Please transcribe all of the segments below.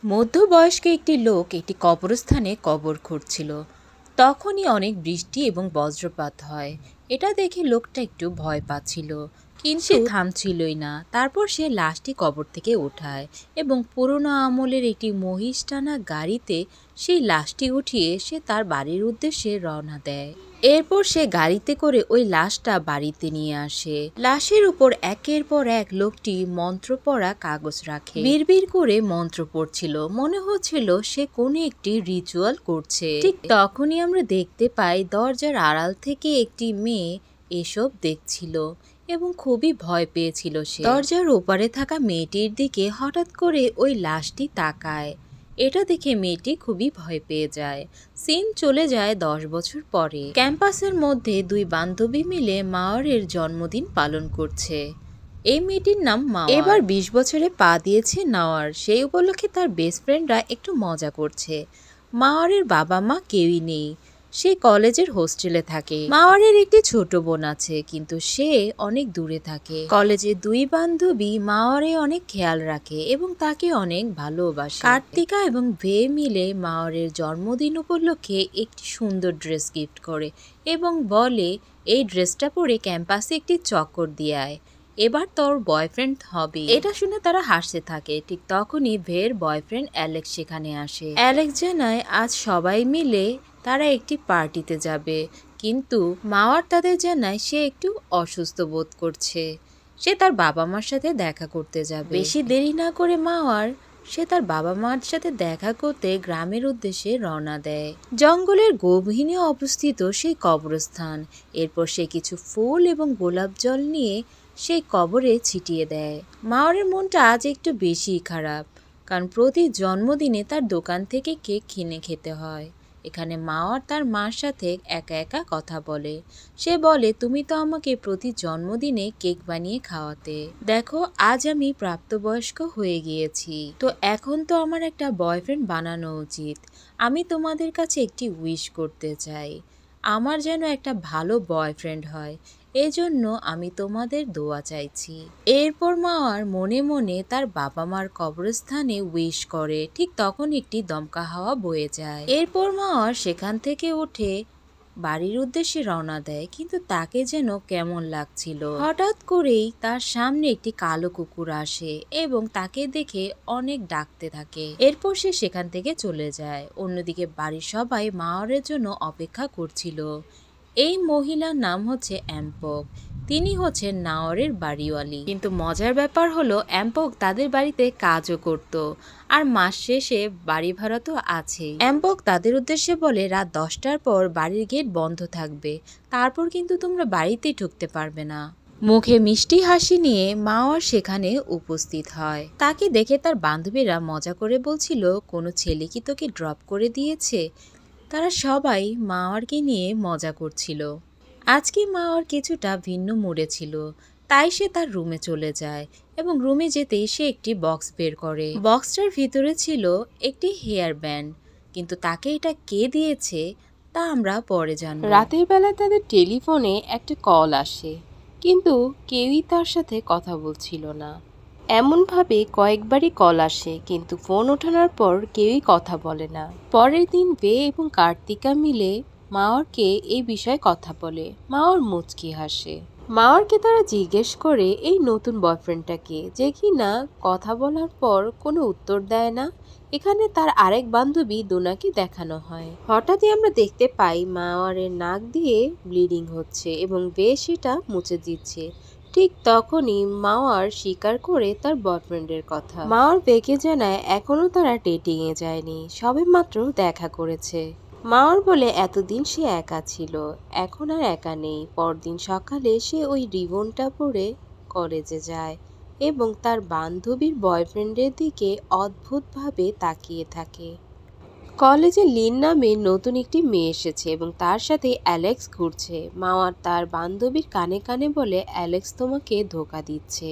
মধ্যবয়স্ক একটি লোক একটি কবরস্থানে কবর খুঁড়ছিল। তখনই অনেক বৃষ্টি এবং বজ্রপাত হয়। এটা দেখে লোকটা একটু ভয় পাচ্ছিল, কিন্তু সে থামছিলই না। তারপর সে লাশটি কবর থেকে ওঠায় এবং পুরনো আমলের একটি মহিষ টানা গাড়িতে সেই লাশটি উঠিয়ে সে তার বাড়ির উদ্দেশ্যে রওনা দেয়। এরপর সে গাড়িতে করে ওই লাশটা বাড়িতে নিয়ে আসে। লাশের উপর একের পর এক লোকটি মন্ত্র পড়া কাগজ রাখে, বিড়বিড় করে মন্ত্র পড়ছিল। মনে হচ্ছিল সে কোনো একটি রিচুয়াল করছে। ঠিক তখনই আমরা দেখতে পাই দরজার আড়াল থেকে একটি মেয়ে এসব দেখছিল এবং খুবই ভয় পেয়েছিল সে। দরজার ওপারে থাকা মেয়েটির দিকে হঠাৎ করে ওই লাশটি তাকায়। এটা দেখে মেয়েটি খুবই ভয় পেয়ে যায়। সিন চলে যায় 10 বছর পরে। ক্যাম্পাসের মধ্যে দুই বান্ধবী মিলে মাওয়ারের জন্মদিন পালন করছে। এই মেয়েটির নাম মাওয়ার। এবার 20 বছরে পা দিয়েছে নাওয়ার। সেই উপলক্ষে তার বেস্ট ফ্রেন্ডরা একটু মজা করছে। মাওয়ারের বাবা মা কেউই নেই, সে কলেজের হোস্টেলে থাকে। মাওয়ারের একটি ছোট বোন আছে, কিন্তু সে অনেক দূরে থাকে। কলেজের দুই বান্ধবী মাওয়ারে অনেক খেয়াল রাখে এবং তাকে অনেক ভালোবাসে। কার্তিকা এবং ভে মিলে মাওয়ারের জন্মদিন উপলক্ষে একটি সুন্দর ড্রেস গিফট করে এবং বলে এই ড্রেসটা পরে ক্যাম্পাসে একটি চক্কর দিয়ে আয়, এবার তোর বয়ফ্রেন্ড হবে। এটা শুনে তারা হাসতে থাকে। ঠিক তখনই ভের বয়ফ্রেন্ড অ্যালেক্স সেখানে আসে। অ্যালেক্স জানায় আজ সবাই মিলে তারা একটি পার্টিতে যাবে, কিন্তু মাওয়ার তাদের জানায় সে একটু অসুস্থ বোধ করছে। সে তার বাবা মার সাথে দেখা করতে যাবে। বেশি দেরি না করে মাওয়ার সে তার বাবা মার সাথে দেখা করতে গ্রামের উদ্দেশ্যে রওনা দেয়। জঙ্গলের গভীরে অবস্থিত সেই কবরস্থান। এরপর সে কিছু ফুল এবং গোলাপ জল নিয়ে সেই কবরে ছিটিয়ে দেয়। মাওয়ারের মনটা আজ একটু বেশি খারাপ, কারণ প্রতি জন্মদিনে তার দোকান থেকে কেক কিনে খেতে হয়। এখানে মাওয়ার তার মার সাথে একা একা কথা বলে। সে বলে, তুমি তো আমাকে প্রতি জন্মদিনে কেক বানিয়ে খাওয়াতে। দেখো, আজ আমি প্রাপ্তবয়স্ক হয়ে গিয়েছি, তো এখন তো আমার একটা বয়ফ্রেন্ড বানানো উচিত। আমি তোমাদের কাছে একটি উইশ করতে চাই, আমার যেন একটা ভালো বয়ফ্রেন্ড হয়। এজন্য আমি তোমাদের দোয়া চাইছি। এরপর মাওয়ার মনে মনে তার বাবা মার কবরস্থানে উইশ করে। ঠিক তখন একটি দমকা হাওয়া বয়ে যায়। এরপর মাওয়ার সেখান থেকে উঠে বাড়ির উদ্দেশ্যে রওনা দেয়, কিন্তু তাকে যেন কেমন লাগছিল। হঠাৎ করেই তার সামনে একটি কালো কুকুর আসে এবং তাকে দেখে অনেক ডাকতে থাকে। এরপর সে সেখান থেকে চলে যায়। অন্যদিকে বাড়ির সবাই মাওয়ারের জন্য অপেক্ষা করছিল। এই মহিলার নাম হচ্ছে অ্যাম্পক। তিনি হচ্ছেন নাওয়ারের বাড়িওয়ালি। কিন্তু মজার ব্যাপার হলো অ্যাম্পক তাদের বাড়িতে কাজও করত, আর মাস শেষে বাড়ি ভাড়া তো আছেই। অ্যাম্পক তাদের উদ্দেশ্যে বলে রাত 10টার পর বাড়ির গেট বন্ধ থাকবে, তারপর কিন্তু তোমরা বাড়িতে ঢুকতে পারবে না। মুখে মিষ্টি হাসি নিয়ে মাওয়ার সেখানে উপস্থিত হয়। তাকে দেখে তার বান্ধবীরা মজা করে বলছিল, কোনো ছেলে কি তোকে ড্রপ করে দিয়েছে? তারা সবাই মাওয়ারকে নিয়ে মজা করছিল। আজকে মাওয়ার কিছুটা ভিন্ন মুডে ছিল, তাই সে তার রুমে চলে যায় এবং রুমে যেতেই সে একটি বক্স বের করে। বক্সটার ভিতরে ছিল একটি হেয়ার ব্যান্ড, কিন্তু তাকে এটা কে দিয়েছে তা আমরা পরে জানব। রাতের বেলায় তাদের টেলিফোনে একটা কল আসে, কিন্তু কেউই তার সাথে কথা বলছিল না। এমনভাবে কয়েকবারই কল আসে, কিন্তু ফোন ওঠানোর পর কেউই কথা বলে না। পরের দিন বে এবং কার্তিকা মিলে মাওয়ারকে এই বিষয়ে কথা বলে। মাওয়ার মুচকি হাসে। মাওয়ারকে তারা জিজ্ঞেস করে এই নতুন বয়ফ্রেন্ডটাকে, যে কিনা কথা বলার পর কোনো উত্তর দেয় না। এখানে তার আরেক বান্ধবী দোনাকে দেখানো হয়। হঠাৎই আমরা দেখতে পাই মাওয়ারের নাক দিয়ে ব্লিডিং হচ্ছে এবং বে সেটা মুছে দিচ্ছে। ঠিক তখনই মাওয়ার স্বীকার করে তার বয়ফ্রেন্ডের কথা। মাওয়ার বেকে জানায় এখনো তারা ডেটিং এ যায়নি, সবে মাত্র দেখা করেছে। মাওয়ার বলে এতদিন সে একা ছিল, এখন আর একা নেই। পরদিন সকালে সে ওই রিবনটা পরে কলেজে যায় এবং তার বান্ধবীর বয়ফ্রেন্ডের দিকে অদ্ভুতভাবে তাকিয়ে থাকে। কলেজে লিন নামে নতুন একটি মেয়ে এসেছে এবং তার সাথে অ্যালেক্স ঘুরছে। মাওয়ার তার বান্ধবীর কানে কানে বলে অ্যালেক্স তোমাকে ধোঁকা দিচ্ছে।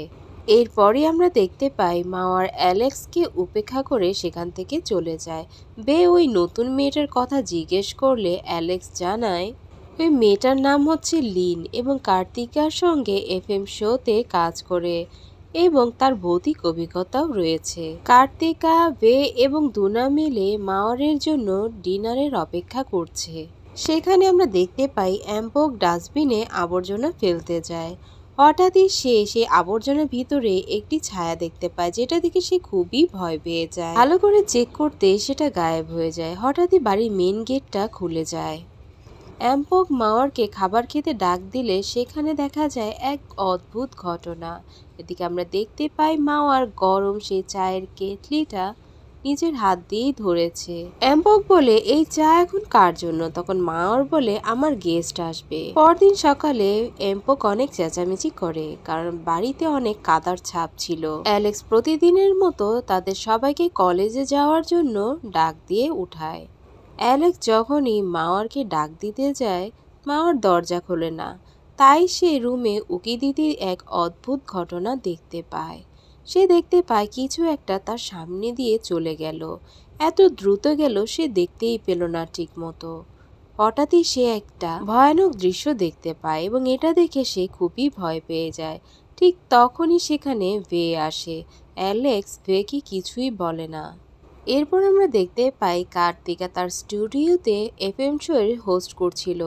এরপরে আমরা দেখতে পাই মাওয়ার অ্যালেক্সকে উপেক্ষা করে সেখান থেকে চলে যায়। বে ওই নতুন মেয়েটার কথা জিজ্ঞেস করলে অ্যালেক্স জানায় ওই মেয়েটার নাম হচ্ছে লিন এবং কার্তিকার সঙ্গে এফএম শোতে কাজ করে। এবং তার ভৌতিক অভিজ্ঞতাও রয়েছে। কার্তিকা, বে এবং দুনা মিলে মাওয়ারের জন্য ডিনারের অপেক্ষা করছে। সেখানে আমরা দেখতে পাই অ্যাম্পক ডাস্টবিনে আবর্জনা ফেলতে যায়। হঠাৎই সে সেই আবর্জনার ভিতরে একটি ছায়া দেখতে পায়, যেটা দেখে সে খুবই ভয় পেয়ে যায়। ভালো করে চেক করতে সেটা গায়েব হয়ে যায়। হঠাৎই বাড়ির মেন গেটটা খুলে যায়। অ্যাম্পক মাওয়ারকে খাবার খেতে ডাক দিলে সেখানে দেখা যায় এক অদ্ভুত ঘটনা। এদিকে আমরা দেখতে পাই মাওয়ার গরম সেই চায়ের কেটলিটা নিজের হাত দিয়েই ধরেছে। অ্যাম্পক বলে, এই চা এখন কার জন্য? তখন মাওয়ার বলে, আমার গেস্ট আসবে। পরদিন সকালে অ্যাম্পক অনেক চেঁচামেচি করে, কারণ বাড়িতে অনেক কাদার ছাপ ছিল। অ্যালেক্স প্রতিদিনের মতো তাদের সবাইকে কলেজে যাওয়ার জন্য ডাক দিয়ে উঠায়। অ্যালেক্স যখনই মাওয়ারকে ডাক দিতে যায়, মাওয়ার দরজা খোলে না। তাই সে রুমে উকি দিতে এক অদ্ভুত ঘটনা দেখতে পায়। সে দেখতে পায় কিছু একটা তার সামনে দিয়ে চলে গেল। এত দ্রুত গেল সে দেখতেই পেল না ঠিক মতো। হঠাৎই সে একটা ভয়ানক দৃশ্য দেখতে পায় এবং এটা দেখে সে খুবই ভয় পেয়ে যায়। ঠিক তখনই সেখানে ভে আসে। অ্যালেক্স ভেকে কিছুই বলে না। এরপর আমরা দেখতে পাই কার্তিকা তার স্টুডিওতে এফএম শো এর হোস্ট করছিল।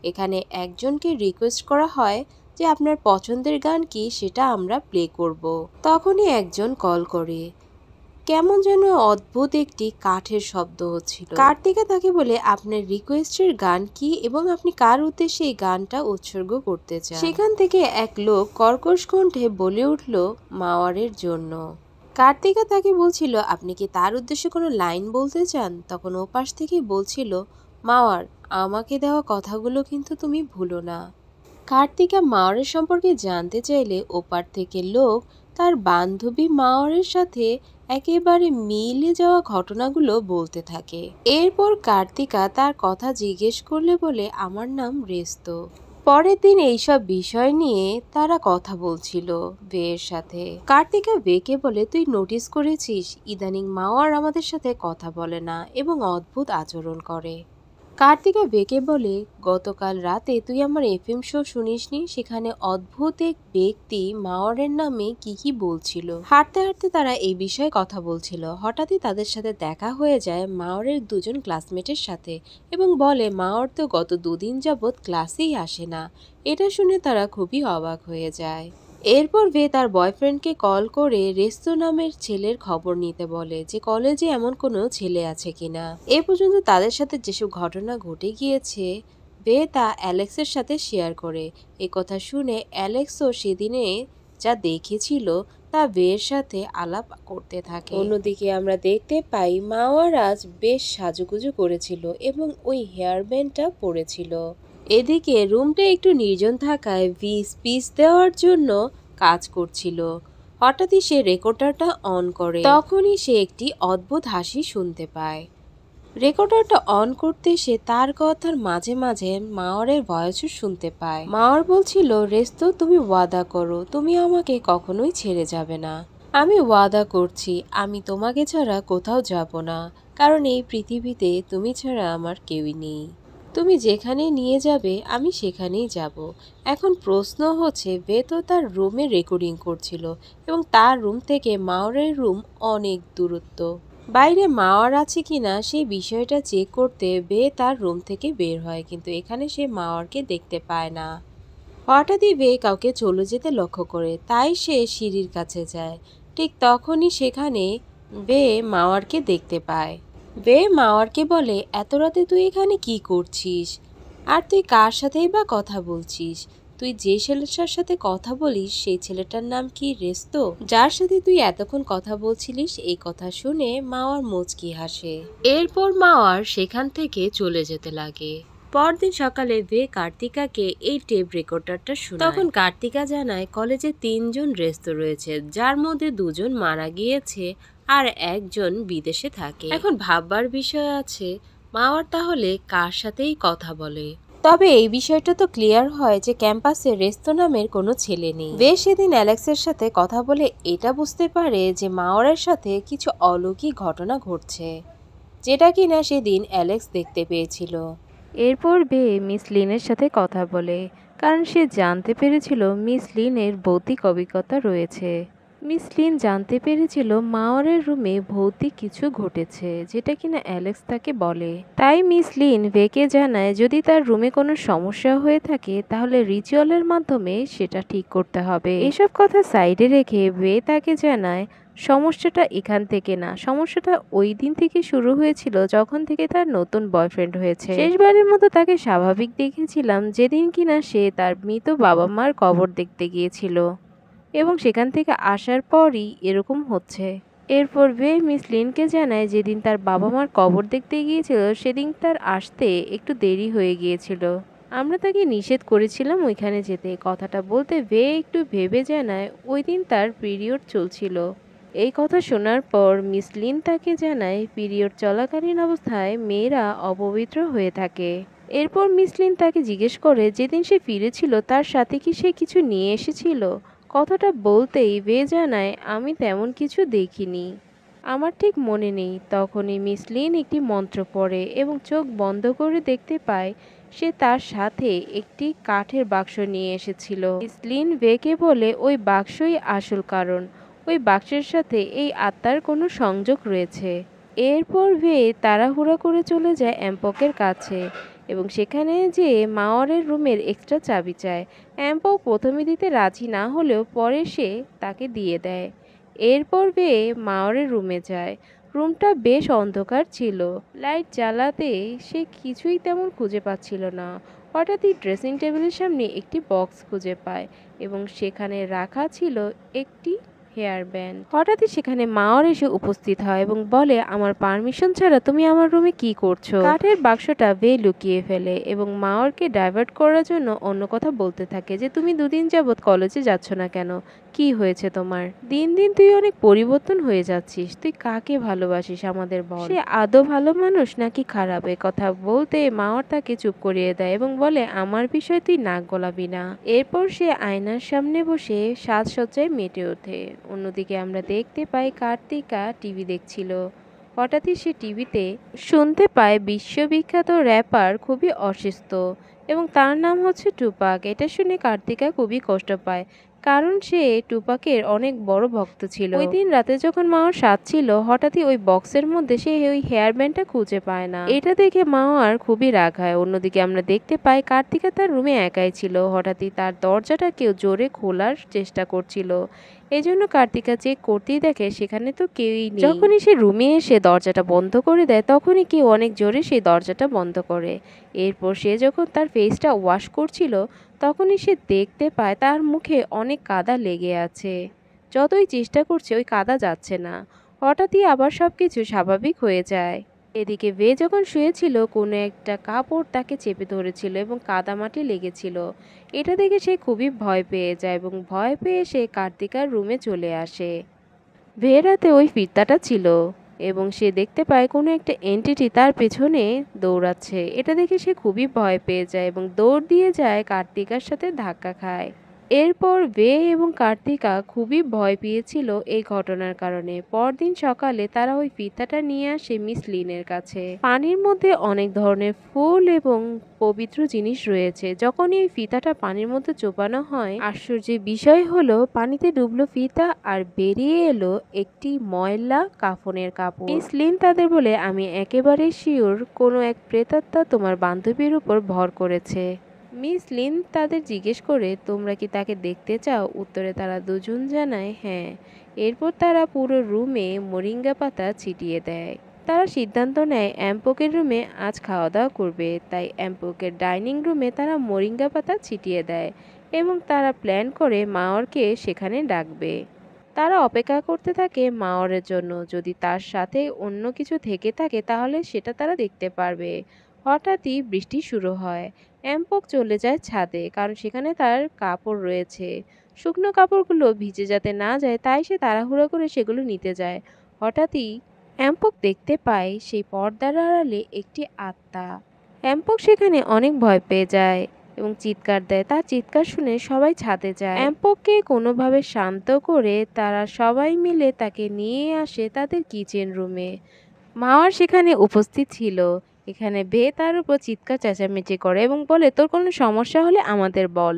এখানে একজনকে রিকোয়েস্ট করা হয় যে আপনার পছন্দের গান কি সেটা আমরা প্লে করব। তখনই একজন কল করে। কেমন যেন অদ্ভুত একটি কাঠের শব্দ হচ্ছিল। কার্তিকা তাকে বলে, আপনার রিকোয়েস্টের গান কি এবং আপনি কার উদ্দেশ্যে এই গানটা উৎসর্গ করতে চান? সেখান থেকে এক লোক কর্কশ কণ্ঠে বলে উঠল, মাওয়ারের জন্য। কার্তিকা তাকে বলছিল, আপনি কি তার উদ্দেশ্যে কোনো লাইন বলতে চান? তখন ওপাশ থেকে বলছিল, মাওয়ার, আমাকে দেওয়া কথাগুলো কিন্তু তুমি ভুলো না। কার্তিকা মাওয়ারের সম্পর্কে জানতে চাইলে ওপার থেকে লোক তার বান্ধবী মাওয়ারের সাথে একেবারে মিলে যাওয়া ঘটনাগুলো বলতে থাকে। এরপর কার্তিকা তার কথা জিজ্ঞেস করলে বলে, আমার নাম রেস্তো। পরের দিন এইসব বিষয় নিয়ে তারা কথা বলছিল বের সাথে। কার্তিকা বেকে বলে, তুই নোটিস করেছিস ইদানিং মাওয়ার আমাদের সাথে কথা বলে না এবং অদ্ভুত আচরণ করে। কার্তিকা বেকে বলে, গতকাল রাতে তুই আমার এফএম শো শুনিসনি? সেখানে অদ্ভুত এক ব্যক্তি মাওয়ারের নামে কি বলছিল। হাঁটতে হাঁটতে তারা এই বিষয়ে কথা বলছিল। হঠাৎই তাদের সাথে দেখা হয়ে যায় মাওয়ারের দুজন ক্লাসমেটের সাথে এবং বলে, মাওয়ার তো গত দুদিন যাবৎ ক্লাসেই আসে না। এটা শুনে তারা খুবই অবাক হয়ে যায়। এরপর ভে তার বয়ফ্রেন্ডকে কল করে রেস্তো নামের ছেলের খবর নিতে বলে যে কলেজে এমন কোনো ছেলে আছে কিনা। এ পর্যন্ত তাদের সাথে যেসব ঘটনা ঘটে গিয়েছে ভে তা অ্যালেক্সের সাথে শেয়ার করে। এ কথা শুনে অ্যালেক্সও সেদিনে যা দেখেছিল তা ভের সাথে আলাপ করতে থাকে। অন্যদিকে আমরা দেখতে পাই মাওয়ার আজ বেশ সাজুগুজু করেছিল এবং ওই হেয়ার ব্যান্ডটা পরেছিল। এদিকে রুমটা একটু নির্জন থাকায় ভি স্পিচ দেওয়ার জন্য কাজ করছিল। হঠাৎই সে রেকর্ডারটা অন করে। তখনই সে একটি অদ্ভুত হাসি শুনতে পায়। রেকর্ডারটা অন করতে সে তার কথার মাঝে মাঝে মাওয়ারের ভয়েসও শুনতে পায়। মাওয়ার বলছিল, রেস্তো, তুমি ওয়াদা করো তুমি আমাকে কখনোই ছেড়ে যাবে না। আমি ওয়াদা করছি আমি তোমাকে ছাড়া কোথাও যাব না, কারণ এই পৃথিবীতে তুমি ছাড়া আমার কেউই নেই। তুমি যেখানে নিয়ে যাবে আমি সেখানেই যাব। এখন প্রশ্ন হচ্ছে, বে তো তার রুমে রেকর্ডিং করছিল এবং তার রুম থেকে মাওয়ারের রুম অনেক দূরত্ব। বাইরে মাওয়ার আছে কিনা সেই বিষয়টা চেক করতে বে তার রুম থেকে বের হয়, কিন্তু এখানে সে মাওয়ারকে দেখতে পায় না। হঠাৎই বে কাউকে চলে যেতে লক্ষ্য করে, তাই সে সিঁড়ির কাছে যায়। ঠিক তখনই সেখানে বে মাওয়ারকে দেখতে পায়। বে মাওয়ারকে বলে, এত রাতে তুই এখানে কি করছিস? আর তুই কার সাথেই বা কথা বলছিস? তুই যে ছেলেটার সাথে কথা বলিস সেই ছেলেটার নাম কি রেস্তো, যার সাথে তুই এতক্ষণ কথা বলছিলিস? এই কথা শুনে মাওয়ার মুচকি হাসে। এরপর মাওয়ার সেখান থেকে চলে যেতে লাগে। পরদিন সকালে বে কার্তিকাকে এই টেপ রেকর্ডারটা শোনায়। তখন কার্তিকা জানায় কলেজে 3 জন রেস্তো রয়েছে, যার মধ্যে 2 জন মারা গিয়েছে আর একজন বিদেশে থাকে। এখন ভাববার বিষয় আছে মাওয়ার তাহলে কার সাথেই কথা বলে। তবে এই বিষয়টা তো ক্লিয়ার হয় যে ক্যাম্পাসে রেস্তো নামের কোনো ছেলে নেই। বে সেদিন অ্যালেক্সের সাথে কথা বলে এটা বুঝতে পারে যে মাওয়ারের সাথে কিছু অলৌকিক ঘটনা ঘটছে, যেটা কিনা সেদিন অ্যালেক্স দেখতে পেয়েছিল। এরপর বে মিস লিনের সাথে কথা বলে, কারণ সে জানতে পেরেছিল মিস লিনের ভৌতিক অভিজ্ঞতা রয়েছে। মিস লিন জানতে পেরেছিল মাওয়ারের রুমে ভৌতিক কিছু ঘটেছে, যেটা কিনা অ্যালেক্স তাকে বলে। তাই মিস লিন ভেকে জানায় যদি তার রুমে কোনো সমস্যা হয়ে থাকে তাহলে রিচুয়ালের মাধ্যমে সেটা ঠিক করতে হবে। এসব কথা সাইডে রেখে বে তাকে জানায় সমস্যাটা এখান থেকে না, সমস্যাটা ওই দিন থেকে শুরু হয়েছিল যখন থেকে তার নতুন বয়ফ্রেন্ড হয়েছে। শেষবারের মতো তাকে স্বাভাবিক দেখেছিলাম যেদিন কিনা সে তার মৃত বাবা মার কবর দেখতে গিয়েছিল, এবং সেখান থেকে আসার পরই এরকম হচ্ছে। এরপর বে মিস লিনকে জানায় যেদিন তার বাবা মার কবর দেখতে গিয়েছিল সেদিন তার আসতে একটু দেরি হয়ে গিয়েছিল। আমরা তাকে নিষেধ করেছিলাম ওইখানে যেতে। কথাটা বলতে বে একটু ভেবে জানায় ওই দিন তার পিরিয়ড চলছিল। এই কথা শোনার পর মিস লিন তাকে জানায় পিরিয়ড চলাকালীন অবস্থায় মেয়েরা অপবিত্র হয়ে থাকে। এরপর মিস লিন তাকে জিজ্ঞেস করে যেদিন সে ফিরেছিল তার সাথে কি সে কিছু নিয়ে এসেছিল। কথাটা বলতেই বে জানায় আমি তেমন কিছু দেখিনি, আমার ঠিক মনে নেই। তখনই মিস লিন একটি মন্ত্র পড়ে এবং চোখ বন্ধ করে দেখতে পায় সে তার সাথে একটি কাঠের বাক্স নিয়ে এসেছিল। মিস লিন বেকে বলে ওই বাক্সই আসল কারণ, ওই বাক্সের সাথে এই আত্মার কোনো সংযোগ রয়েছে। এরপর বে তাড়াহুড়া করে চলে যায় অ্যাম্পকের কাছে এবং সেখানে যে মাওয়ারের রুমের এক্সট্রা চাবি চায়। অ্যাম্পক প্রথমে দিতে রাজি না হলেও পরে সে তাকে দিয়ে দেয়। এরপর বে মাওয়ারের রুমে যায়। রুমটা বেশ অন্ধকার ছিল, লাইট জ্বালাতে সে কিছুই তেমন খুঁজে পাচ্ছিল না। হঠাৎই ড্রেসিং টেবিলের সামনে একটি বক্স খুঁজে পায় এবং সেখানে রাখা ছিল একটি হেয়ার ব্যান্ড। হঠাৎই সেখানে মাওয়ার এসে উপস্থিত হয় এবং বলে আমার পারমিশন ছাড়া তুমি আমার রুমে কি করছো। কাঠের বাক্সটা বে লুকিয়ে ফেলে এবং মাওয়ারকে ডাইভার্ট করার জন্য অন্য কথা বলতে থাকে যে তুমি দুদিন যাবৎ কলেজে যাচ্ছ না কেন, কি হয়েছে তোমার? দিন দিন তুই অনেক পরিবর্তন হয়ে যাচ্ছিস, তুই কাকে ভালোবাসিস আমাদের বল, সে আদৌ ভালো মানুষ নাকি খারাপ? কথা বলতে মাওয়ার তাকে চুপ করিয়ে দেয় এবং বলে আমার বিষয়ে তুই নাক গলাবি না। এরপর সে আয়নার সামনে বসে সাজসজ্জায় মেতে ওঠে। অন্যদিকে আমরা দেখতে পাই কার্তিকা টিভি দেখছিল। হঠাৎই সে টিভিতে শুনতে পায় বিশ্ববিখ্যাত র্যাপার খুবই অসুস্থ এবং তার নাম হচ্ছে টুপাক। এটা শুনে কার্তিকা খুবই কষ্ট পায়, কারণ সে টুপাকের অনেক বড় ভক্ত ছিল। ওই দিন রাতে যখন মাওয়ার সাজছিল হঠাৎই ওই বক্সের মধ্যে সে ওই হেয়ার ব্যান্ডটা খুঁজে পায় না। এটা দেখে মাওয়ার খুবই রাগ হয়। অন্যদিকে আমরা দেখতে পাই কার্তিকা তার রুমে একাই ছিল। হঠাৎই তার দরজাটা কেউ জোরে খোলার চেষ্টা করছিল। এজন্য কার্তিকা চেক করতেই দেখে সেখানে তো কেউই নেই। যখনই সে রুমে এসে দরজাটা বন্ধ করে দেয় তখনই কেউ অনেক জোরে সেই দরজাটা বন্ধ করে। এরপর সে যখন তার ফেসটা ওয়াশ করছিল তখনই সে দেখতে পায় তার মুখে অনেক কাদা লেগে আছে। যতই চেষ্টা করছে ওই কাদা যাচ্ছে না। হঠাৎই আবার সবকিছু স্বাভাবিক হয়ে যায়। এদিকে বে যখন শুয়েছিল কোনো একটা কাপড় তাকে চেপে ধরেছিল এবং কাদামাটি লেগেছিল। এটা দেখে সে খুবই ভয় পেয়ে যায় এবং ভয় পেয়ে সে কার্তিকার রুমে চলে আসে। বের রাতে ওই ফিরতাটা ছিল এবং সে দেখতে পায় কোনো একটা এন্টিটি তার পেছনে দৌড়াচ্ছে। এটা দেখে সে খুবই ভয় পেয়ে যায় এবং দৌড় দিয়ে যায় কার্তিকার সাথে ধাক্কা খায়। এরপর বে এবং কার্তিকা খুবই ভয় পেয়েছিল এই ঘটনার কারণে। পরদিন সকালে তারা ওই ফিতাটা নিয়ে আসে মিস লিনের কাছে। পানির মধ্যে অনেক ধরনের ফুল এবং পবিত্র জিনিস রয়েছে। যখনই ওই ফিতাটা পানির মধ্যে চোপানো হয় আশ্চর্যের বিষয় হলো পানিতে ডুবলো ফিতা আর বেরিয়ে এলো একটি ময়লা কাফনের কাপড়। মিস লিন তাদের বলে আমি একেবারে শিওর কোনো এক প্রেতাত্মা তোমার বান্ধবীর উপর ভর করেছে। মিস লিন তাদের জিজ্ঞেস করে তোমরা কি তাকে দেখতে চাও? উত্তরে তারা দুজন জানায় হ্যাঁ। এরপর তারা পুরো রুমে মোরিঙ্গা পাতা ছিটিয়ে দেয়। তারা সিদ্ধান্ত নেয় অ্যাম্পকের রুমে আজ খাওয়া দাওয়া করবে, তাই অ্যাম্পকের ডাইনিং রুমে তারা মোরিঙ্গা পাতা ছিটিয়ে দেয় এবং তারা প্ল্যান করে মাওয়ারকে সেখানে ডাকবে। তারা অপেক্ষা করতে থাকে মাওয়ারের জন্য, যদি তার সাথে অন্য কিছু থেকে থাকে তাহলে সেটা তারা দেখতে পারবে। হঠাৎই বৃষ্টি শুরু হয়। অ্যাম্পক চলে যায় ছাদে, কারণ সেখানে তার কাপড় রয়েছে। শুকনো কাপড়গুলো ভিজে যাতে না যায় তাই সে তাড়াহুড়ো করে সেগুলো নিতে যায়। হঠাৎই অ্যাম্পক দেখতে পায় সেই পর্দার আড়ালে একটি আত্মা। অ্যাম্পক সেখানে অনেক ভয় পেয়ে যায় এবং চিৎকার দেয়। তার চিৎকার শুনে সবাই ছাদে যায়। অ্যাম্পককে কোনোভাবে শান্ত করে তারা সবাই মিলে তাকে নিয়ে আসে তাদের কিচেন রুমে। মাওয়ার সেখানে উপস্থিত ছিল। এখানে বে তার উপর চিৎকার চেঁচামেচি করে এবং বলে তোর কোনো সমস্যা হলে আমাদের বল,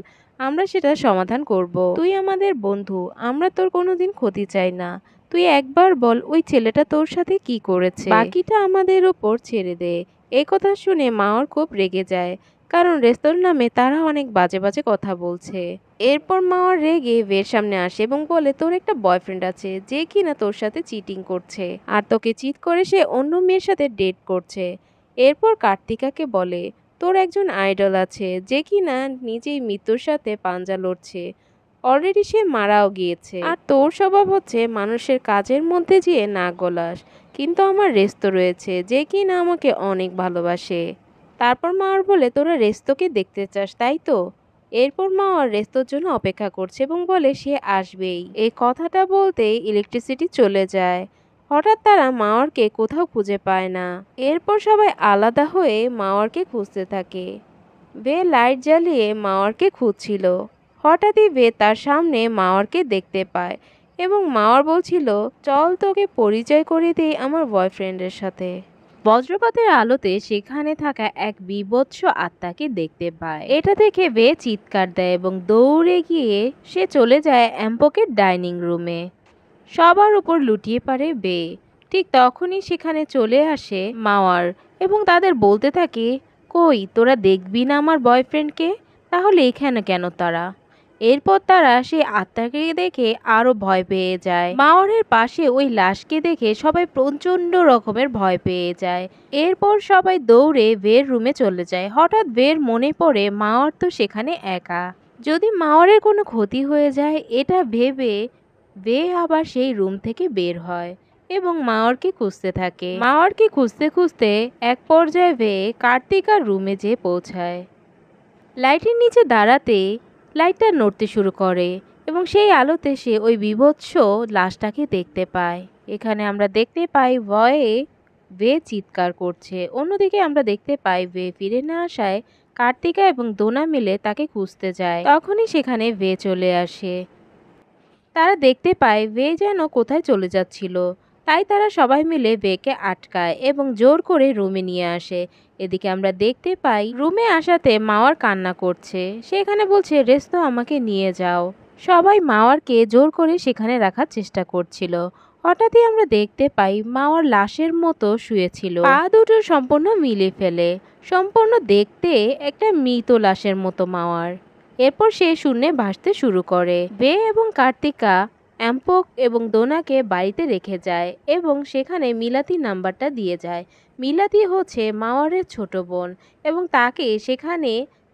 আমরা সেটা সমাধান করব। তুই আমাদের বন্ধু, আমরা তোর কোনোদিন ক্ষতি চাই না। তুই একবার বল ওই ছেলেটা তোর সাথে কি করেছে, বাকিটা আমাদের ওপর ছেড়ে দে। এই কথা শুনে মাওর খুব রেগে যায়, কারণ রেস্তোর নামে তারা অনেক বাজে বাজে কথা বলছে। এরপর মাওয়ার রেগে বের সামনে আসে এবং বলে তোর একটা বয়ফ্রেন্ড আছে যে কিনা তোর সাথে চিটিং করছে, আর তোকে চিট করে সে অন্য মেয়ের সাথে ডেট করছে। এরপর কার্তিকাকে বলে তোর একজন আইডল আছে যে কিনা নিজেই মৃত্যুর সাথে পাঞ্জা লড়ছে, অলরেডি সে মারাও গিয়েছে, আর তোর স্বভাব হচ্ছে মানুষের কাজের মধ্যে যেয়ে নাক গলাস। কিন্তু আমার রেস্তো রয়েছে যে কিনা আমাকে অনেক ভালোবাসে। তারপর মাওয়ার বলে তোরা রেস্তোকে দেখতে চাস তাই তো। এরপর মাওয়ার রেস্তোর জন্য অপেক্ষা করছে এবং বলে সে আসবেই। এই কথাটা বলতেই ইলেকট্রিসিটি চলে যায়। হঠাৎ তারা মাওয়ারকে কোথাও খুঁজে পায় না। এরপর সবাই আলাদা হয়ে মাওয়ারকে খুঁজতে থাকে। বে লাইট জ্বালিয়ে মাওয়ারকে খুঁজছিল। হঠাৎই বে তার সামনে মাওয়ারকে দেখতে পায় এবং মাওয়ার বলছিল চল তোকে পরিচয় করে দিই আমার বয়ফ্রেন্ডের সাথে। বজ্রপাতের আলোতে সেখানে থাকা এক বীভৎস আত্মাকে দেখতে পায়। এটা দেখে বে চিৎকার দেয় এবং দৌড়ে গিয়ে সে চলে যায় অ্যাম্পোকের ডাইনিং রুমে। সবার উপর লুটিয়ে পড়ে বে। ঠিক তখনই সেখানে চলে আসে মাওয়ার এবং তাদের বলতে থাকে কই তোরা দেখবি না আমার বয়ফ্রেন্ডকে, তাহলে এখানে কেন তারা। এরপর তারা সেই আত্মাকে দেখে আরো ভয় পেয়ে যায়। মাওয়ারের পাশে ওই লাশকে দেখে সবাই প্রচন্ড রকমের ভয় পেয়ে যায়। এরপর সবাই দৌড়ে বের রুমে চলে যায়। হঠাৎ বের মনে পড়ে মাওয়ার তো সেখানে একা, যদি মাওয়ারের কোনো ক্ষতি হয়ে যায় এটা ভেবে বে আবার সেই রুম থেকে বের হয় এবং মাওয়ারকে খুঁজতে থাকে। মাওয়ারকে খুঁজতে খুঁজতে এক পর্যায়ে বে কার্তিকার রুমে যেয়ে পৌঁছায়। লাইটের নিচে দাঁড়াতে লাইটটা নড়তে শুরু করে এবং সেই আলোতে সে ওই বীভৎস লাশটাকে দেখতে পায়। এখানে আমরা দেখতে পাই ভয়ে বে চিৎকার করছে। অন্যদিকে আমরা দেখতে পাই বে ফিরে না আসায় কার্তিকা এবং দোনা মিলে তাকে খুঁজতে যায়। তখনই সেখানে বে চলে আসে। তারা দেখতে পায় বে যেন কোথায় চলে যাচ্ছিল, তাই তারা সবাই মিলে বেকে আটকায় এবং জোর করে রুমে নিয়ে আসে। এদিকে আমরা দেখতে পাই রুমে আসাতে মাওয়ার কান্না করছে। সেখানে বলছে রেস্তো আমাকে নিয়ে যাও। সবাই মাওয়ারকে জোর করে সেখানে রাখার চেষ্টা করছিল। হঠাৎই আমরা দেখতে পাই মাওয়ার লাশের মতো শুয়েছিল, পা দুটো সম্পূর্ণ মিলে ফেলে, সম্পূর্ণ দেখতে একটা মৃত লাশের মতো মাওয়ার। এরপর সে শূন্যে ভাসতে শুরু করে। বে এবং কার্তিকা অ্যাম্পক এবং দোনাকে বাড়িতে রেখে যায় এবং সেখানে মিলাতি নাম্বারটা দিয়ে যায়। মিলাতি হচ্ছে মাওয়ারের ছোট বোন এবং তাকে সেখানে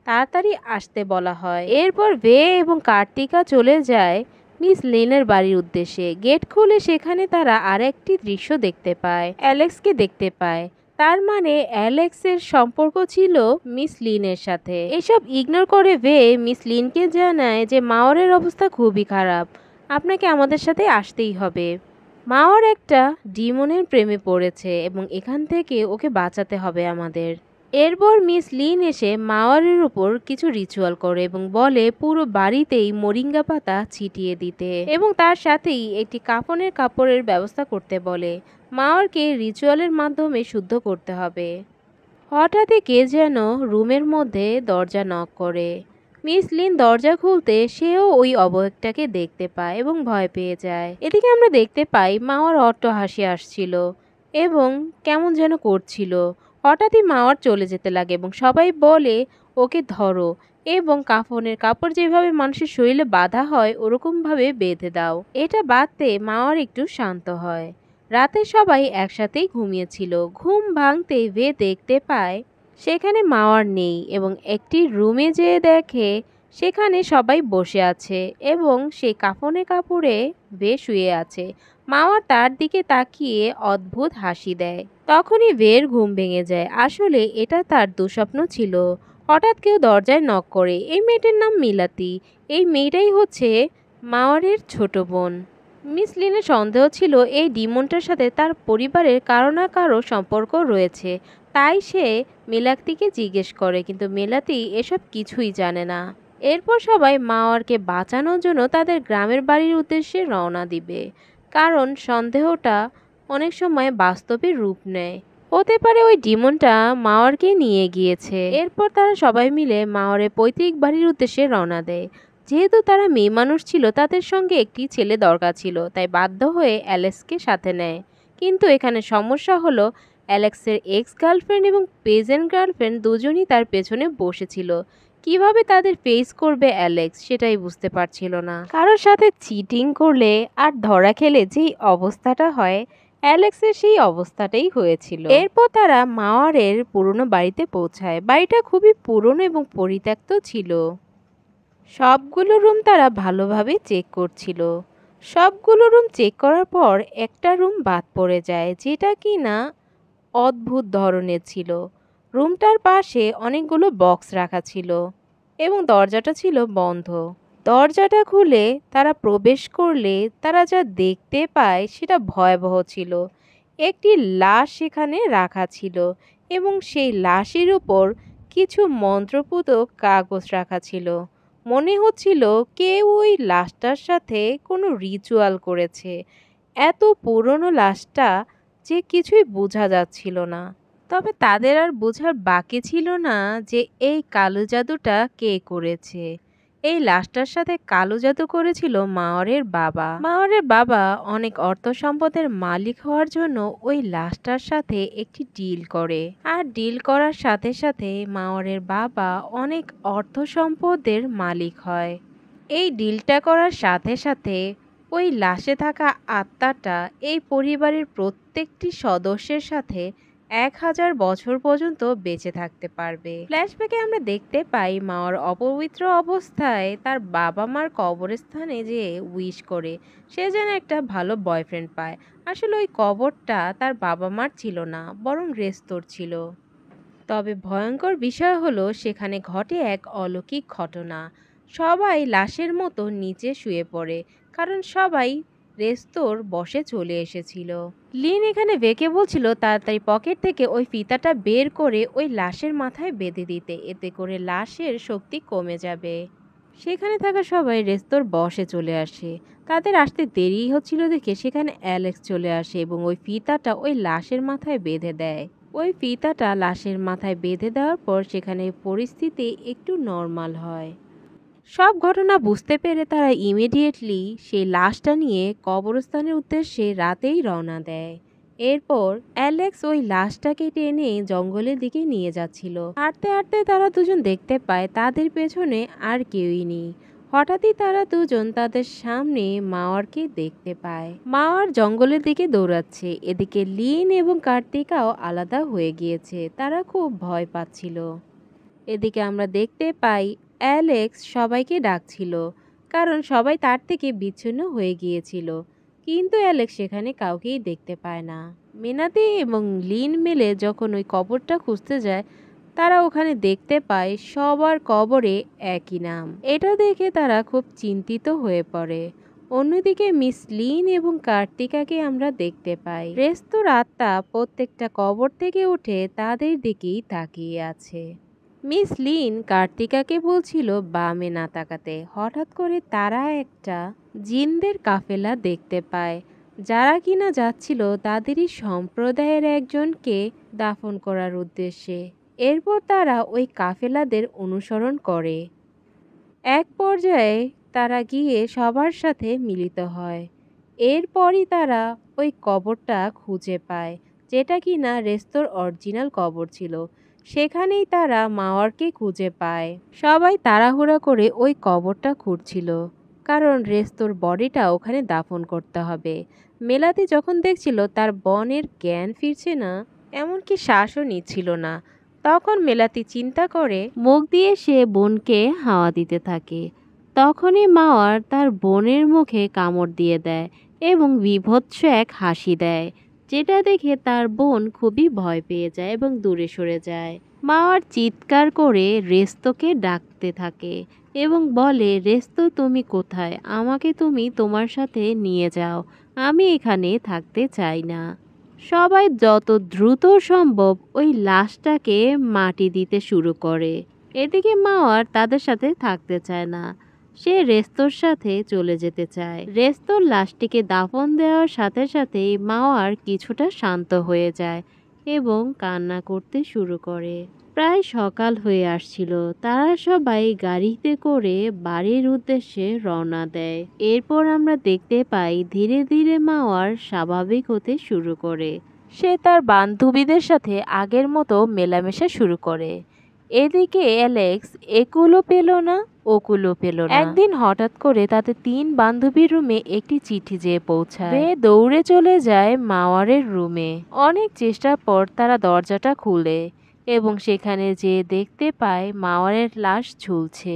তাড়াতাড়ি আসতে বলা হয়। এরপর বে এবং কার্তিকা চলে যায় মিস লিনের বাড়ির উদ্দেশ্যে। গেট খুলে সেখানে তারা আরেকটি দৃশ্য দেখতে পায়, অ্যালেক্সকে দেখতে পায়। তার মানে অ্যালেক্সের সম্পর্ক ছিল মিস লিনের সাথে। এসব ইগনোর করে বে মিস লিনকে জানায় যে মাওয়ারের অবস্থা খুবই খারাপ, আপনাকে আমাদের সাথে আসতেই হবে। মাওয়ার একটা ডিমনের প্রেমে পড়েছে এবং এখান থেকে ওকে বাঁচাতে হবে আমাদের। এরপর মিস লিন এসে মাওয়ারের উপর কিছু রিচুয়াল করে এবং বলে পুরো বাড়িতেই মোরিঙ্গা পাতা ছিটিয়ে দিতে এবং তার সাথেই একটি কাফনের কাপড়ের ব্যবস্থা করতে বলে। মাওয়ারকে রিচুয়ালের মাধ্যমে শুদ্ধ করতে হবে। হঠাৎই কে যেন রুমের মধ্যে দরজা নক করে। মিস লিন দরজা খুলতে সেও ওই অবয়বটাকে দেখতে পায় এবং ভয় পেয়ে যায়। এদিকে আমরা দেখতে পাই মাওয়ার অট্ট হাসি আসছিল এবং কেমন যেন করছিল। হঠাৎই মাওয়ার চলে যেতে লাগে এবং সবাই বলে ওকে ধরো এবং কাফনের কাপড় যেভাবে মানুষের শরীরে বাঁধা হয় ওরকমভাবে বেঁধে দাও। এটা বাঁধতে মাওয়ার একটু শান্ত হয়। রাতে সবাই একসাথেই ঘুমিয়েছিল। ঘুম ভাঙতে বে দেখতে পায় সেখানে মাওয়ার নেই এবং একটি রুমে যেয়ে দেখে সেখানে সবাই বসে আছে এবং সেই কাফনের কাপড়ে বে শুয়ে আছে। মাওয়ার তার দিকে তাকিয়ে অদ্ভুত হাসি দেয়। তখনই বের ঘুম ভেঙে যায়। আসলে এটা তার দুঃস্বপ্ন ছিল। হঠাৎ কেউ দরজায় নক করে। এই মেয়েটার নাম মিলাতি। এই মেয়েটাই হচ্ছে মাওয়ারের ছোট বোন। মিস লিনের সন্দেহ ছিল এই ডিমনটার সাথে তার পরিবারের কারো না কারো সম্পর্ক রয়েছে, তাই সে মিলাতিকে জিজ্ঞেস করে, কিন্তু মিলাতি এসব কিছুই জানে না। এরপর সবাই মাওয়ারকে বাঁচানোর জন্য তাদের গ্রামের বাড়ির উদ্দেশ্যে রওনা দিবে, কারণ সন্দেহটা অনেক সময় বাস্তবে রূপ নেয়। হতে পারে ওই ডিমনটা মাওয়ারকে নিয়ে গিয়েছে। এরপর তারা সবাই মিলে মাওয়ারের পৈতৃক বাড়ির উদ্দেশ্যে রওনা দেয়। যেহেতু তারা মেয়ে মানুষ ছিল, তাদের সঙ্গে একটি ছেলে দরকার ছিল, তাই বাধ্য হয়ে অ্যালেক্সকে সাথে নেয়। কিন্তু এখানে সমস্যা হলো, অ্যালেক্সের এক্স গার্লফ্রেন্ড এবং প্রেজেন্ট গার্লফ্রেন্ড দুজনই তার পেছনে বসেছিল। কিভাবে তাদের ফেস করবে অ্যালেক্স সেটাই বুঝতে পারছিল না। কারোর সাথে চিটিং করলে আর ধরা খেলে যেই অবস্থাটা হয়, অ্যালেক্সের সেই অবস্থাটাই হয়েছিল। এরপর তারা মাওয়ারের পুরনো বাড়িতে পৌঁছায়। বাড়িটা খুবই পুরনো এবং পরিত্যক্ত ছিল। সবগুলো রুম তারা ভালোভাবে চেক করছিল। সবগুলো রুম চেক করার পর একটা রুম বাদ পড়ে যায়, যেটা কি না অদ্ভুত ধরনের ছিল। রুমটার পাশে অনেকগুলো বক্স রাখা ছিল এবং দরজাটা ছিল বন্ধ। দরজাটা খুলে তারা প্রবেশ করলে তারা যা দেখতে পায় সেটা ভয়াবহ ছিল। একটি লাশ সেখানে রাখা ছিল এবং সেই লাশের উপর কিছু মন্ত্রপুত কাগজ রাখা ছিল। মনে হচ্ছিল কেউ ওই লাশটার সাথে কোনো রিচুয়াল করেছে। এত পুরনো লাশটা যে কিছুই বোঝা যাচ্ছিল না। তবে তাদের আর বোঝার বাকি ছিল না যে এই কালো জাদুটা কে করেছে। এই লাশটার সাথে কালো জাদু করেছিল মাওয়ারের বাবা। মাওয়ারের বাবা অনেক অর্থ সম্পদের মালিক হওয়ার জন্য ওই লাশটার সাথে একটি ডিল করে। আর ডিল করার সাথে সাথে মাওয়ারের বাবা অনেক অর্থ সম্পদের মালিক হয়। এই ডিলটা করার সাথে সাথে ওই লাশে থাকা আত্মাটা এই পরিবারের প্রত্যেকটি সদস্যের সাথে 1000 বছর পর্যন্ত বেঁচে থাকতে পারবে। ফ্ল্যাশব্যাকে আমরা দেখতে পাই মাওয়ার অপবিত্র অবস্থায় তার বাবা মার কবরস্থানে যেয়ে উইশ করে সে যেন একটা ভালো বয়ফ্রেন্ড পায়। আসলে ওই কবরটা তার বাবা মার ছিল না, বরং রেস্তোর ছিল। তবে ভয়ঙ্কর বিষয় হলো সেখানে ঘটে এক অলৌকিক ঘটনা। সবাই লাশের মতো নিচে শুয়ে পড়ে, কারণ সবাই রেস্তোর বসে চলে এসেছিল। লিন এখানে বেঁকে বলছিল তাড়াতাড়ি পকেট থেকে ওই ফিতাটা বের করে ওই লাশের মাথায় বেঁধে দিতে, এতে করে লাশের শক্তি কমে যাবে। সেখানে থাকা সবাই রেস্তোর বসে চলে আসে। তাদের আসতে দেরি হচ্ছিল দেখে সেখানে অ্যালেক্স চলে আসে এবং ওই ফিতাটা ওই লাশের মাথায় বেঁধে দেয়। ওই ফিতাটা লাশের মাথায় বেঁধে দেওয়ার পর সেখানে পরিস্থিতি একটু নর্মাল হয়। সব ঘটনা বুঝতে পেরে তারা ইমিডিয়েটলি সেই লাশটা নিয়ে কবরস্থানের উদ্দেশ্যে রাতেই রওনা দেয়। এরপর অ্যালেক্স ওই লাশটাকে টেনে জঙ্গলের দিকে নিয়ে যাচ্ছিল। হাঁটতে হাঁটতে তারা দুজন দেখতে পায় তাদের পেছনে আর কেউই নেই। হঠাৎই তারা দুজন তাদের সামনে মাওয়ারকে দেখতে পায়। মাওয়ার জঙ্গলের দিকে দৌড়াচ্ছে। এদিকে লিন এবং কার্তিকাও আলাদা হয়ে গিয়েছে, তারা খুব ভয় পাচ্ছিল। এদিকে আমরা দেখতে পাই অ্যালেক্স সবাইকে ডাকছিল, কারণ সবাই তার থেকে বিচ্ছিন্ন হয়ে গিয়েছিল। কিন্তু অ্যালেক্স সেখানে কাউকেই দেখতে পায় না। মেনাতে এবং লিন মিলে যখন ওই কবরটা খুঁজতে যায়, তারা ওখানে দেখতে পায় সবার কবরে একই নাম। এটা দেখে তারা খুব চিন্তিত হয়ে পড়ে। অন্যদিকে মিস লিন এবং কার্তিকাকে আমরা দেখতে পাই। রেস্তোর আত্মা প্রত্যেকটা কবর থেকে উঠে তাদের দিকেই তাকিয়ে আছে। মিস লিন কার্তিকাকে বলছিল বামে না তাকাতে। হঠাৎ করে তারা একটা জিনদের কাফেলা দেখতে পায়, যারা কিনা যাচ্ছিল তাদেরই সম্প্রদায়ের একজনকে দাফন করার উদ্দেশ্যে। এরপর তারা ওই কাফেলাদের অনুসরণ করে। এক পর্যায়ে তারা গিয়ে সবার সাথে মিলিত হয়। এরপরই তারা ওই কবরটা খুঁজে পায়, যেটা কিনা রেস্তোর অরিজিনাল কবর ছিল। সেখানেই তারা মাওয়ারকে খুঁজে পায়। সবাই তাড়াহুড়া করে ওই কবরটা খুঁড়ছিল, কারণ রেস্তোর বডিটা ওখানে দাফন করতে হবে। মেলাতি যখন দেখছিল তার বোনের জ্ঞান ফিরছে না, এমনকি শ্বাসও নিচ্ছিল না, তখন মেলাতি চিন্তা করে মুখ দিয়ে সে বোনকে হাওয়া দিতে থাকে। তখনই মাওয়ার তার বোনের মুখে কামড় দিয়ে দেয় এবং বীভৎস এক হাসি দেয়, যেটা দেখে তার বোন খুবই ভয় পেয়ে যায় এবং দূরে সরে যায়। মাওয়ার চিৎকার করে রেস্তোকে ডাকতে থাকে এবং বলে, রেস্তো তুমি কোথায়? আমাকে তুমি তোমার সাথে নিয়ে যাও, আমি এখানে থাকতে চাই না। সবাই যত দ্রুত সম্ভব ওই লাশটাকে মাটি দিতে শুরু করে। এদিকে মাওয়ার তাদের সাথে থাকতে চায় না, সে রেস্তোর সাথে চলে যেতে চায়। রেস্তোর লাশটিকে দাফন দেওয়ার সাথে সাথেই মাওয়ার কিছুটা শান্ত হয়ে যায় এবং কান্না করতে শুরু করে। প্রায় সকাল হয়ে আসছিল। তারা সবাই গাড়িতে করে বাড়ির উদ্দেশ্যে রওনা দেয়। এরপর আমরা দেখতে পাই ধীরে ধীরে মাওয়ার স্বাভাবিক হতে শুরু করে। সে তার বান্ধবীদের সাথে আগের মতো মেলামেশা শুরু করে। এদিকে অ্যালেক্স একুলও পেল না, ওকুলও পেল না। একদিন হঠাৎ করে তাদের 3 বান্ধবীর রুমে একটি চিঠি যেয়ে পৌঁছায়। রে দৌড়ে চলে যায় মাওয়ারের রুমে। অনেক চেষ্টার পর তারা দরজাটা খুলে এবং সেখানে যেয়ে দেখতে পায় মাওয়ারের লাশ ঝুলছে।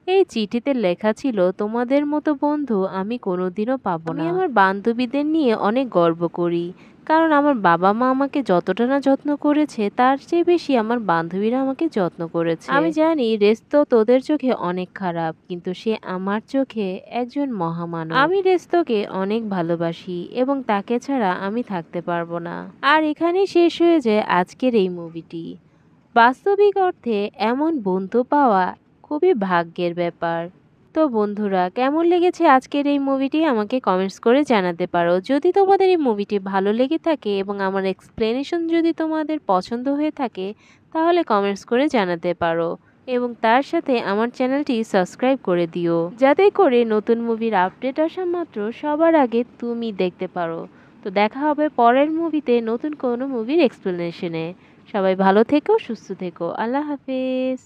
এই চিঠিতে লেখা ছিল, তোমাদের মতো বন্ধু আমি কোনোদিনও পাবো না। আমি আমার বান্ধবীদের নিয়ে অনেক গর্ব করি, কারণ আমার বাবা মা আমাকে যতটা না যত্ন করেছে তার চেয়ে বেশি আমার বান্ধবীরা আমাকে যত্ন করেছে। আমি জানি রেস্তো তোদের চোখে অনেক খারাপ, কিন্তু সে আমার চোখে একজন মহামানব। আমি রেস্তোকে অনেক ভালোবাসি এবং তাকে ছাড়া আমি থাকতে পারবো না। আর এখানেই শেষ হয়ে যায় আজকের এই মুভিটি। বাস্তবিক অর্থে এমন বন্ধু পাওয়া খুবই ভাগ্যের ব্যাপার। তো বন্ধুরা, কেমন লেগেছে আজকের এই মুভিটি আমাকে কমেন্টস করে জানাতে পারো। যদি তোমাদের এই মুভিটি ভালো লেগে থাকে এবং আমার এক্সপ্লেনেশন যদি তোমাদের পছন্দ হয়ে থাকে তাহলে কমেন্টস করে জানাতে পারো এবং তার সাথে আমার চ্যানেলটি সাবস্ক্রাইব করে দিও, যাতে করে নতুন মুভির আপডেট আসা মাত্র সবার আগে তুমি দেখতে পারো। তো দেখা হবে পরের মুভিতে নতুন কোনো মুভির এক্সপ্লেনেশনে। সবাই ভালো থেকো, সুস্থ থেকো। আল্লাহ হাফেজ।